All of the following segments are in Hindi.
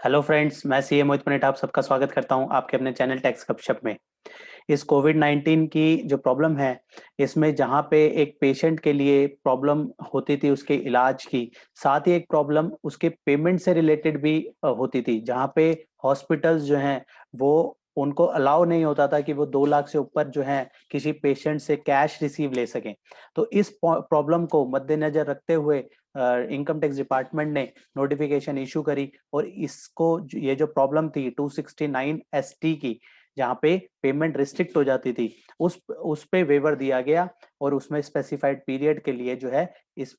हेलो फ्रेंड्स, मैं सीए मोहित पनेट आप सबका स्वागत करता हूं आपके अपने चैनल टैक्स गपशप में। इस कोविड 19 की जो प्रॉब्लम है, इसमें जहां पे एक पेशेंट के लिए प्रॉब्लम होती थी उसके इलाज की, साथ ही एक प्रॉब्लम उसके पेमेंट से रिलेटेड भी होती थी, जहां पे हॉस्पिटल्स जो हैं वो उनको अलाउ नहीं होता था कि वो 2 लाख से ऊपर जो है किसी पेशेंट से कैश रिसीव ले सकें। तो इस प्रॉब्लम को मद्देनजर रखते हुए इनकम टैक्स डिपार्टमेंट ने नोटिफिकेशन इशू करी और इसको ये जो प्रॉब्लम थी 269 एसटी की, जहाँ पे पेमेंट रिस्ट्रिक्ट हो जाती थी, उस पे वेवर दिया गया और उसमें स्पेसिफाइड पीरियड के लिए जो है इस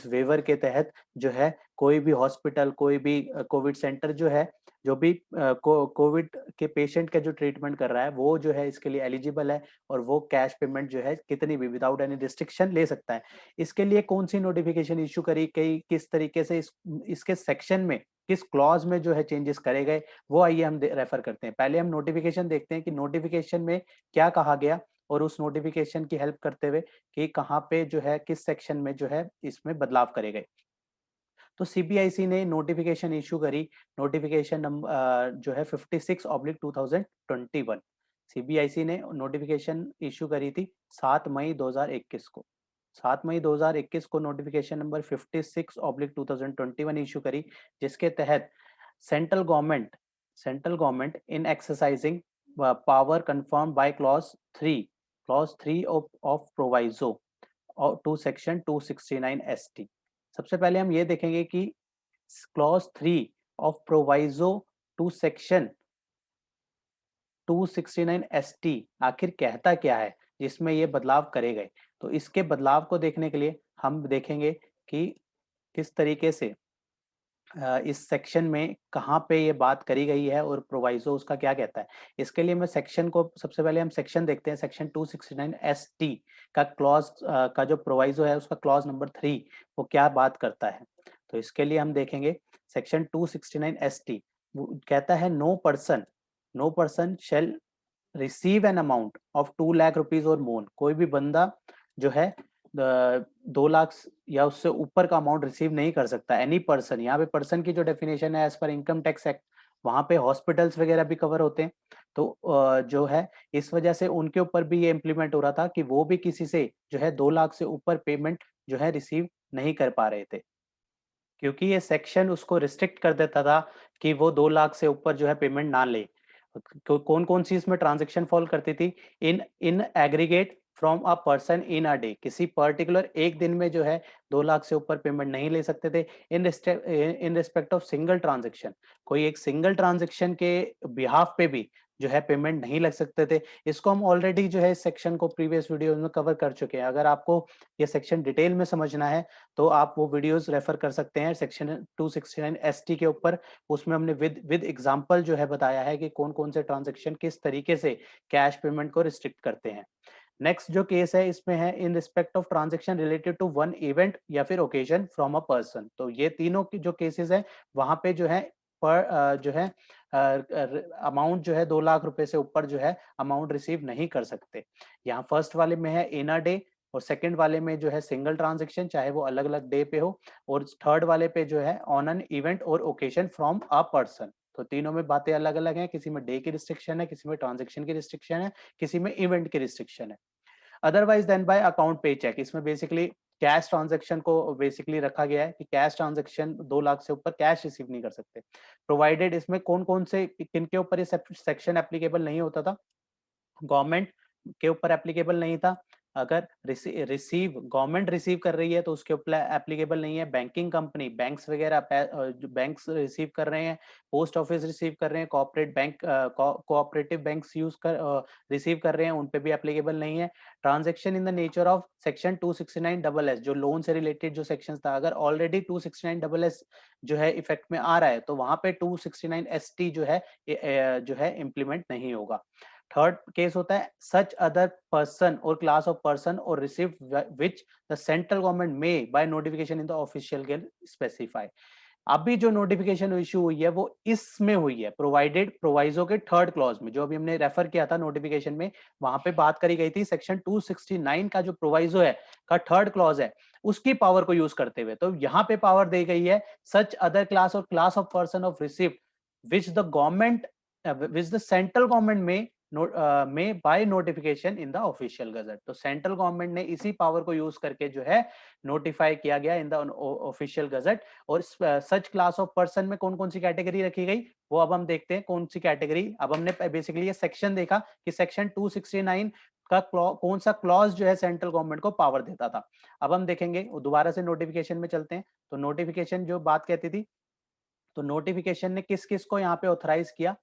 वेवर के तहत जो है कोई भी हॉस्पिटल, कोई भी कोविड सेंटर जो है, जो भी कोविड के पेशेंट का जो ट्रीटमेंट कर रहा है, वो जो है इसके लिए एलिजिबल है और वो कैश पेमेंट जो है कितनी भी विदाउट एनी रिस्ट्रिक्शन ले सकता है। इसके लिए कौन सी नोटिफिकेशन इशू करी गई, किस तरीके से इसके सेक्शन में किस क्लॉज में जो है चेंजेस करे गए, वो आइए हम रेफर करते हैं। पहले हम नोटिफिकेशन देखते हैं कि नोटिफिकेशन में क्या कहा गया और उस नोटिफिकेशन की हेल्प करते हुए कि कहाँ पे जो है किस सेक्शन में जो है इसमें बदलाव करे गए। तो सीबीआईसी ने नोटिफिकेशन इशू करी, नोटिफिकेशन नंबर जो है 56/2021। सीबीआईसी ने नोटिफिकेशन इशू करी थी 7 मई 2021 को। 7 मई 2021 को नोटिफिकेशन नंबर 56/2021 इशू करी, जिसके तहत central government central government in exercising power confirm by clause 3 of proviso to section 269 ST. सबसे पहले हम ये देखेंगे कि clause 3 of proviso to section 269 ST आखिर कहता क्या है, जिसमें ये बदलाव करे गए। तो इसके बदलाव को देखने के लिए हम देखेंगे कि किस तरीके से इस सेक्शन में कहाँ पे ये बात करी गई है और प्रोवाइजो उसका क्या कहता है। इसके लिए मैं सेक्शन को सबसे पहले हम सेक्शन देखते हैं। सेक्शन 269 एसटी का क्लॉज का जो प्रोवाइजो है उसका क्लॉज नंबर 3 वो क्या बात करता है। तो इसके लिए हम देखेंगे सेक्शन 269 एसटी कहता है no person shall receive an amount of 2 lakh rupees और मोर। कोई भी बंदा जो है 2 लाख या उससे ऊपर का अमाउंट रिसीव नहीं कर सकता। एनी पर्सन, यहाँ पे पर्सन की जो डेफिनेशन है as per income tax act, वहां पे हॉस्पिटल्स वगैरह भी कवर होते हैं। तो जो है इस वजह से उनके ऊपर भी ये इम्प्लीमेंट हो रहा था कि वो भी किसी से जो है 2 लाख से ऊपर पेमेंट जो है रिसीव नहीं कर पा रहे थे, क्योंकि ये सेक्शन उसको रिस्ट्रिक्ट कर देता था कि वो 2 लाख से ऊपर जो है पेमेंट ना ले। कौन कौन सी इसमें ट्रांजेक्शन फॉल करती थी? In in aggregate from a person in a day, किसी पर्टिकुलर एक दिन में जो है 2 लाख से ऊपर पेमेंट नहीं ले सकते थे। इन रिस्पेक्ट ऑफ सिंगल ट्रांजेक्शन, कोई एक सिंगल ट्रांजेक्शन के बिहाफ पे भी जो है पेमेंट नहीं लग सकते थे। इसको हम ऑलरेडी जो है इस सेक्शन को प्रीवियस वीडियो में कवर कर चुके हैं। अगर आपको ये सेक्शन डिटेल में समझना है तो आप वो वीडियोस रेफर कर सकते हैं सेक्शन 269 एसटी के ऊपर। उसमें हमने विद एग्जांपल जो है बताया है कि कौन कौन से ट्रांजैक्शन किस तरीके से कैश पेमेंट को रिस्ट्रिक्ट करते हैं। नेक्स्ट जो केस है इसमें है in respect of transaction related to one event या फिर ओकेजन फ्रॉम अ पर्सन। तो ये तीनों की जो केसेस है वहां पे जो है पर जो है अमाउंट जो है 2 लाख रुपए से ऊपर जो है अमाउंट रिसीव नहीं कर सकते। यहाँ फर्स्ट वाले में है इन अ डे और सेकंड वाले में जो है सिंगल ट्रांजैक्शन, चाहे वो अलग अलग डे पे हो, और थर्ड वाले पे जो है ऑन एन इवेंट और ओकेजन फ्रॉम अ पर्सन। तो तीनों में बातें अलग अलग हैं, किसी में डे की रिस्ट्रिक्शन है, किसी में ट्रांजैक्शन की रिस्ट्रिक्शन है, किसी में इवेंट की रिस्ट्रिक्शन है। अदरवाइज देन बाय अकाउंट पे चेक, इसमें बेसिकली कैश ट्रांजैक्शन को बेसिकली रखा गया है कि कैश ट्रांजैक्शन 2 लाख से ऊपर कैश रिसीव नहीं कर सकते। प्रोवाइडेड, इसमें कौन कौन से किन के ऊपर ये सेक्शन एप्लीकेबल नहीं होता था? गवर्नमेंट के ऊपर एप्लीकेबल नहीं था। अगर रिसीव गवर्नमेंट रिसीव कर रही है तो उसके ऊपर एप्लीकेबल नहीं है। बैंकिंग कंपनी, बैंक्स वगैरह जो बैंक्स रिसीव कर रहे हैं, पोस्ट ऑफिस रिसीव कर रहे हैं, corporate bank cooperative banks receive कर रहे हैं, उन पे भी एप्लीकेबल नहीं है। Transaction in the nature of section 269 double S, जो लोन से रिलेटेड जो सेक्शन था, अगर ऑलरेडी 269 डबल एस जो है इफेक्ट में आ रहा है तो वहां पे 269 एस टी जो है इम्प्लीमेंट नहीं होगा। थर्ड केस होता है सच अदर पर्सन और क्लास ऑफ पर्सन और receive which the central government में by notification in the official गेल स्पेसिफाई। अभी जो नोटिफिकेशन इशू हुई है वो इसमें हुई है प्रोवाइडेड प्रोवाइजो के थर्ड क्लॉज में, जो अभी हमने रेफर किया था नोटिफिकेशन में, वहां पे बात करी गई थी सेक्शन 269 का जो प्रोवाइजो है का थर्ड क्लॉज है, उसकी पावर को यूज करते हुए। तो यहाँ पे पावर दी गई है सच अदर क्लास और class of person of receive which the government which the central government may by notification in the official gazette। तो सेंट्रल गवर्नमेंट ने इसी पावर को यूज करके जो है नोटिफाई किया गया इन द ऑफिशियल गजट। और सच क्लास ऑफ पर्सन में कौन कौन सी कैटेगरी रखी गई वो अब हम देखते हैं कौन सी कैटेगरी। अब हमने बेसिकली ये सेक्शन देखा कि सेक्शन 269 का कौन सा क्लॉज जो है सेंट्रल गवर्नमेंट को पावर देता था। अब हम देखेंगे दोबारा से नोटिफिकेशन में चलते हैं। तो नोटिफिकेशन जो बात कहती थी, तो नोटिफिकेशन ने किस किस को यहाँ पे ऑथराइज किया,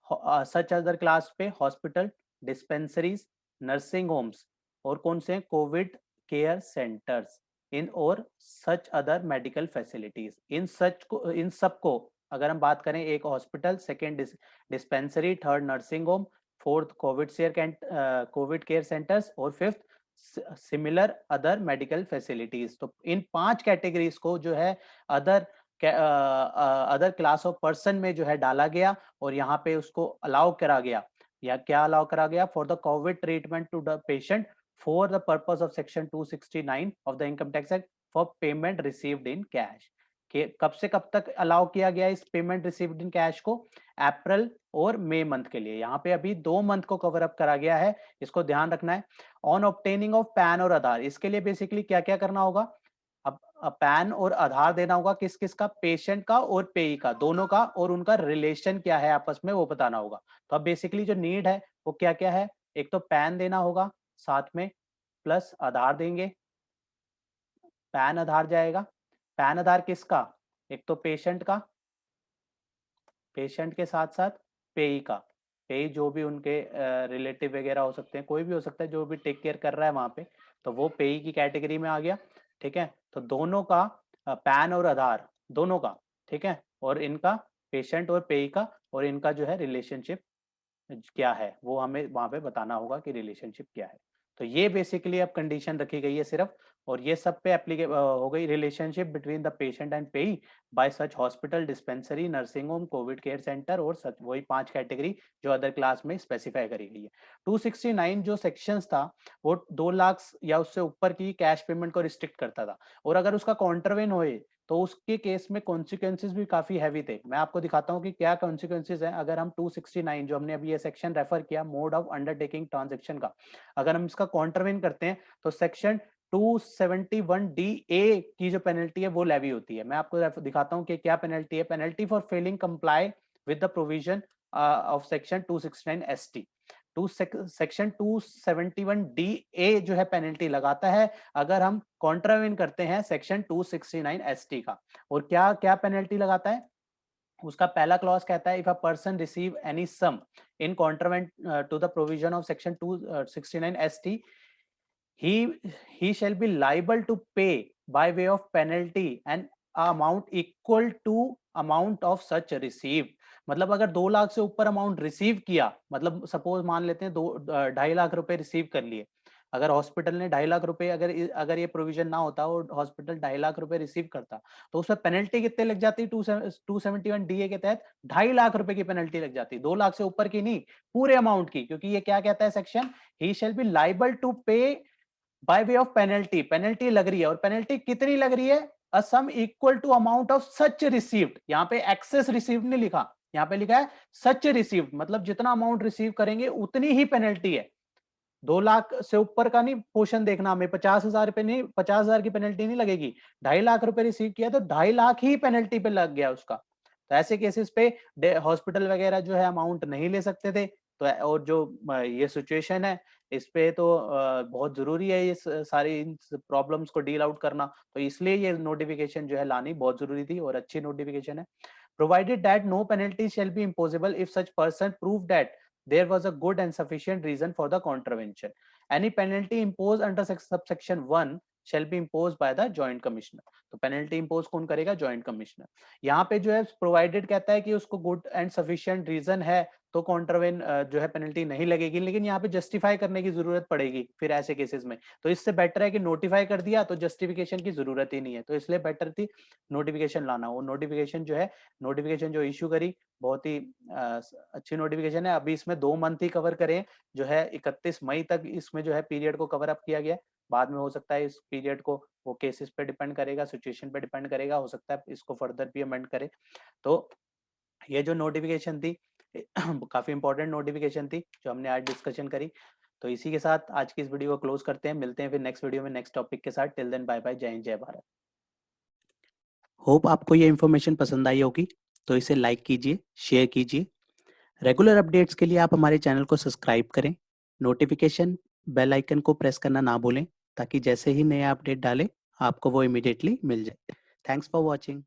सच अदर क्लास पे हॉस्पिटल, डिस्पेंसरीज, नर्सिंग होम्स और कौन से कोविड केयर सेंटर्स इन और सच अदर मेडिकल फैसिलिटीज। इन सब को अगर हम बात करें, एक hospital, second dispensary, third nursing home, fourth covid care centres और fifth similar other medical facilities. तो इन 5 कैटेगरीज को जो है other other class of person में जो है डाला गया और यहाँ पे उसको अलाउ करा गया। या क्या अलाउ करा गया, for the covid treatment to the patient for the purpose of section 269 of the income tax act for payment received in cash. कब से कब तक अलाउ किया गया इस पेमेंट रिसीव्ड इन कैश को, अप्रैल और मई मंथ के लिए। यहाँ पे अभी 2 मंथ को कवर अप करा गया है, इसको ध्यान रखना है। ऑन ऑब्टेनिंग ऑफ पैन और आधार, इसके लिए बेसिकली क्या क्या करना होगा, अब पैन और आधार देना होगा, किस किस का, पेशेंट का और पेई का, दोनों का, और उनका रिलेशन क्या है आपस में वो बताना होगा। तो अब बेसिकली जो नीड है वो क्या क्या है, एक तो पैन देना होगा साथ में, प्लस आधार देंगे, पैन आधार जाएगा। पैन आधार किसका, एक तो पेशेंट का, पेशेंट के साथ साथ पेई का, पेई जो भी उनके रिलेटिव वगैरह हो सकते हैं, कोई भी हो सकता है जो भी टेक केयर कर रहा है वहां पे, तो वो पेई की कैटेगरी में आ गया। ठीक है, तो दोनों का पैन और आधार दोनों का, ठीक है, और इनका पेशेंट और पेई का, और इनका जो है रिलेशनशिप क्या है वो हमें वहां पे बताना होगा कि रिलेशनशिप क्या है। तो ये बेसिकली अब कंडीशन रखी गई है सिर्फ, और ये सब पे एप्लीकेबल हो गई, relationship between the patient and पेई बाय सच hospital, dispensary, nursing home, Covid care centre और सच, वही 5 कैटेगरी जो अदर क्लास में स्पेसिफाई करी गई है। 269 जो सेक्शंस था वो 2 लाख या उससे ऊपर की कैश पेमेंट को रिस्ट्रिक्ट करता था, और अगर उसका कॉन्ट्रवेन होए तो उसके केस में कॉन्सिक्वेंसेस भी काफी हैवी थे। मैं आपको दिखाता हूँ कि क्या कॉन्सिक्वेंसेस हैं। अगर हम 269 जो हमने अभी ये सेक्शन रेफर किया, मोड ऑफ अंडरटेकिंग ट्रांजैक्शन का, अगर हम इसका कॉन्ट्रवेन करते हैं तो सेक्शन 271 डी ए की जो पेनल्टी है वो लेवी होती है। मैं आपको दिखाता हूँ कि क्या पेनल्टी है। Penalty for failing comply with the provision of section 269 S T. सेक्शन 271 डी ए जो है पेनल्टी लगाता है अगर हम कॉन्ट्रावेन करते हैं सेक्शन 269 एसटी का। और क्या क्या पेनल्टी लगाता है, उसका पहला क्लॉज कहता है, if a person receive any sum in contravention to the provision of section 269 ST, he shall be liable to pay by way of penalty an amount equal to amount of such received। मतलब अगर 2 लाख से ऊपर अमाउंट रिसीव किया, मतलब सपोज मान लेते हैं 2.5 लाख रुपए रिसीव कर लिए, अगर हॉस्पिटल ने 2.5 लाख रुपए, अगर अगर ये प्रोविजन ना होता और हॉस्पिटल 2.5 लाख रुपए रिसीव करता, तो उसमें पेनल्टी कितने लग जाती, 271 डीए के तहत 2.5 लाख रुपए की पेनल्टी लग जाती, 2 लाख से ऊपर की नहीं, पूरे अमाउंट की। क्योंकि ये क्या कहता है section, he shall be liable to pay by way of penalty, penalty लग रही है, और पेनल्टी कितनी लग रही है, a sum equal to amount of such received. यहाँ पे एक्सेस रिसीव्ड नहीं लिखा, यहाँ पे लिखा है सच रिसीव्ड, मतलब जितना अमाउंट रिसीव करेंगे उतनी ही पेनल्टी है। 2 लाख से ऊपर का नहीं पोर्शन देखना हमें, 50,000 रुपए नहीं, 50,000 की पेनल्टी नहीं लगेगी। 2.5 लाख रुपए रिसीव किया तो 2.5 लाख ही पेनल्टी पे लग गया उसका। तो ऐसे केसेस पे हॉस्पिटल वगैरह जो है अमाउंट नहीं ले सकते थे। तो और जो ये सिचुएशन है, इस पे तो बहुत जरूरी है ये सारी प्रॉब्लम्स को डील आउट करना, तो इसलिए ये नोटिफिकेशन जो है लानी बहुत जरूरी थी और अच्छी नोटिफिकेशन है। Provided that no penalty shall be imposable if such person prove that there was a good and sufficient reason for the contravention. Any penalty imposed under subsection 1 shall be imposed by the joint commissioner. तो पेनल्टी इंपोज कौन करेगा, जॉइंट कमिश्नर। यहाँ पे जो है प्रोवाइडेड कहता है कि उसको गुड एंड सफिशिएंट रीजन है तो कॉन्ट्रवेन जो है पेनल्टी नहीं लगेगी, लेकिन यहाँ पे जस्टिफाई करने की जरूरत पड़ेगी फिर ऐसे केसेस में। तो इससे बेटर है कि नोटिफाई कर दिया तो जस्टिफिकेशन की जरूरत ही नहीं है, तो इसलिए बेटर थी नोटिफिकेशन लाना। वो नोटिफिकेशन जो है, नोटिफिकेशन जो इश्यू करी बहुत ही अच्छी नोटिफिकेशन है। अभी इसमें 2 मंथ ही कवर करें, जो है 31 मई तक इसमें जो है पीरियड को कवर अप किया गया। बाद में हो सकता है इस पीरियड को, वो केसेस पे डिपेंड करेगा, सिचुएशन पे डिपेंड करेगा, हो सकता है इसको फर्दर भी अमेंड करे। तो ये जो नोटिफिकेशन थी काफी इंपॉर्टेंट नोटिफिकेशन थी जो हमने आज डिस्कशन करी। तो इसी के साथ आज की इस वीडियो को क्लोज करते हैं, मिलते हैं फिर नेक्स्ट वीडियो में नेक्स्ट टॉपिक के साथ। टिल देन बाय बाय, जय हिंद जय भारत। होप आपको ये इन्फॉर्मेशन पसंद आई होगी, तो इसे लाइक कीजिए, शेयर कीजिए। रेगुलर अपडेट्स के लिए आप हमारे चैनल को सब्सक्राइब करें, नोटिफिकेशन बेल आइकन को प्रेस करना ना भूलें, ताकि जैसे ही नया अपडेट डालें आपको वो इमीडिएटली मिल जाए। Thanks for watching.